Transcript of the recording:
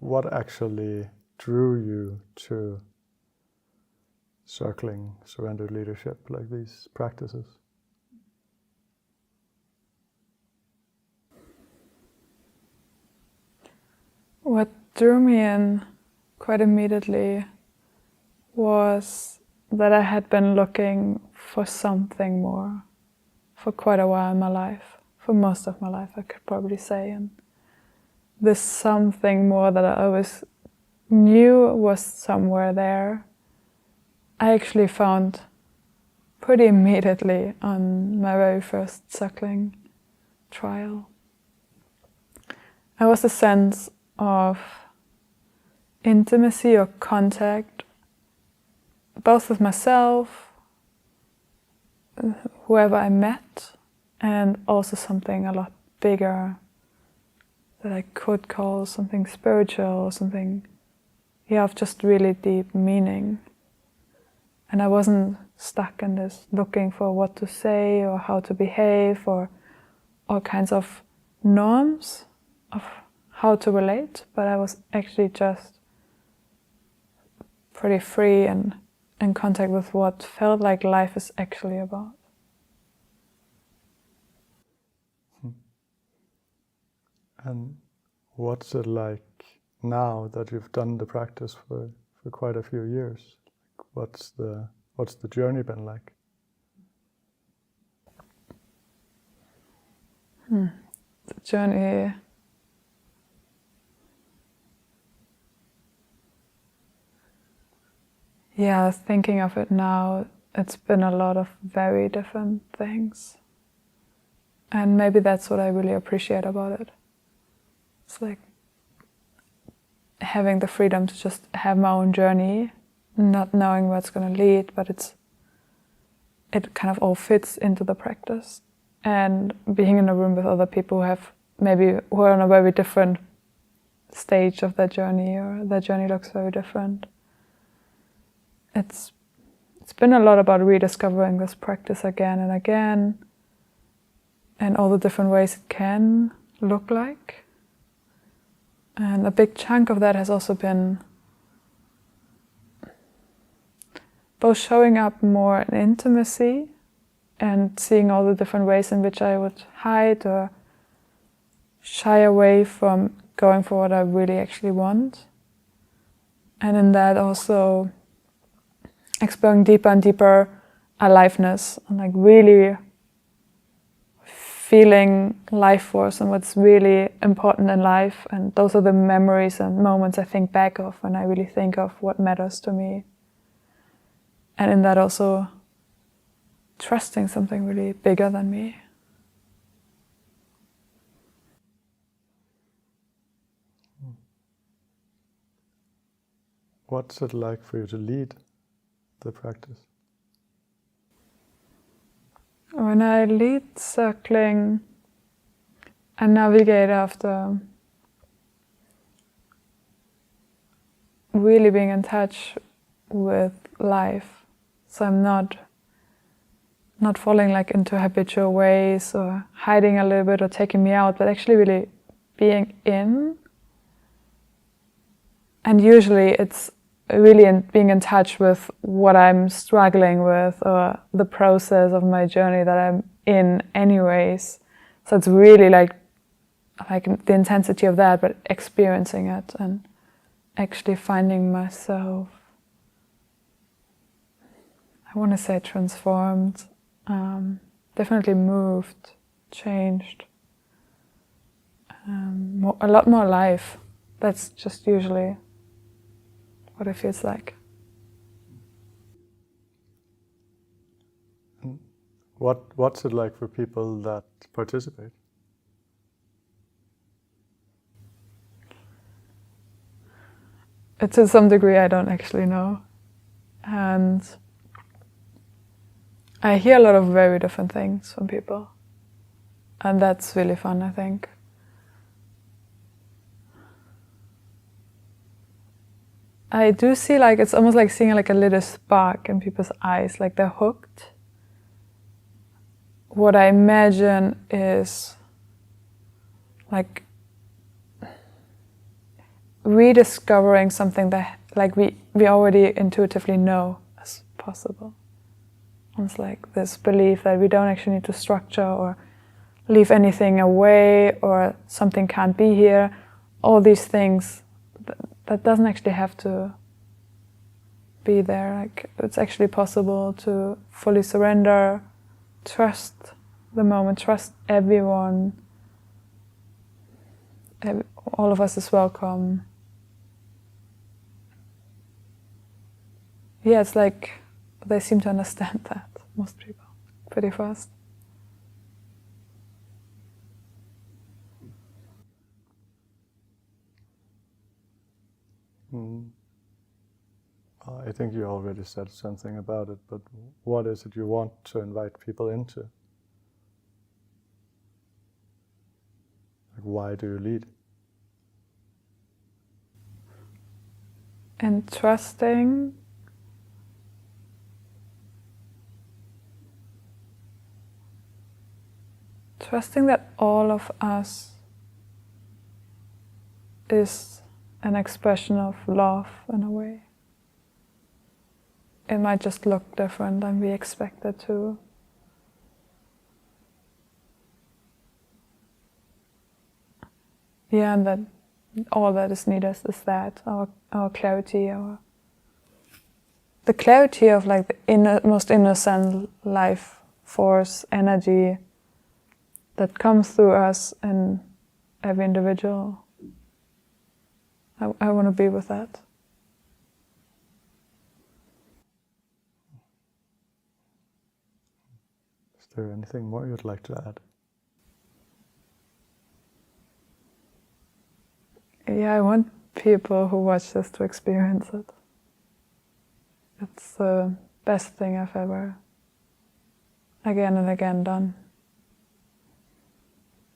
what actually drew you to circling surrendered leadership, like these practices? What drew me in quite immediately was that I had been looking for something more for quite a while in my life, for most of my life, I could probably say. And this something more that I always knew was somewhere there, I actually found pretty immediately on my very first suckling trial. It was a sense of intimacy or contact, both with myself, whoever I met, and also something a lot bigger that I could call something spiritual, something, of just really deep meaning. And I wasn't stuck in this looking for what to say or how to behave or all kinds of norms of how to relate, but I was actually just pretty free and in contact with what felt like life is actually about. And what's it like now that you've done the practice for quite a few years? What's the journey been like? The journey, thinking of it now, it's been a lot of very different things. And maybe that's what I really appreciate about it. It's like having the freedom to just have my own journey, not knowing where it's going to lead, but it kind of all fits into the practice. And being in a room with other people who are on a very different stage of their journey, or their journey looks very different. It's been a lot about rediscovering this practice again and again, and all the different ways it can look like. And a big chunk of that has also been both showing up more in intimacy and seeing all the different ways in which I would hide or shy away from going for what I really actually want. And in that also exploring deeper and deeper aliveness and like really feeling life force and what's really important in life. And those are the memories and moments I think back of when I really think of what matters to me. And in that also trusting something really bigger than me. What's it like for you to lead the practice? When I lead circling, I navigate after really being in touch with life. So I'm not falling like into habitual ways or hiding a little bit or taking me out, but actually really being in. And usually it's really being in touch with what I'm struggling with or the process of my journey that I'm in anyways. So it's really like the intensity of that, but experiencing it and actually finding myself, I want to say transformed, definitely moved, changed, a lot more life. That's just usually what it feels like. What's it like for people that participate? To some degree I don't actually know. And I hear a lot of very different things from people. And that's really fun, I think. I do see it's almost like seeing like a little spark in people's eyes, like they're hooked. What I imagine is like rediscovering something that like we already intuitively know is possible. It's like this belief that we don't actually need to structure or leave anything away or something can't be here. All these things that doesn't actually have to be there. Like it's actually possible to fully surrender, trust the moment, trust everyone. All of us is welcome. Yeah, it's like they seem to understand that, most people, pretty fast. I think you already said something about it, but what is it you want to invite people into? Like, why do you lead? And trusting that all of us is an expression of love in a way. It might just look different than we expect it to. Yeah, and that all that is needed is that, our clarity, the clarity of like the most innocent life force, energy that comes through us in every individual. I want to be with that. Is there anything more you'd like to add? Yeah, I want people who watch this to experience it. It's the best thing I've ever, again and again, done.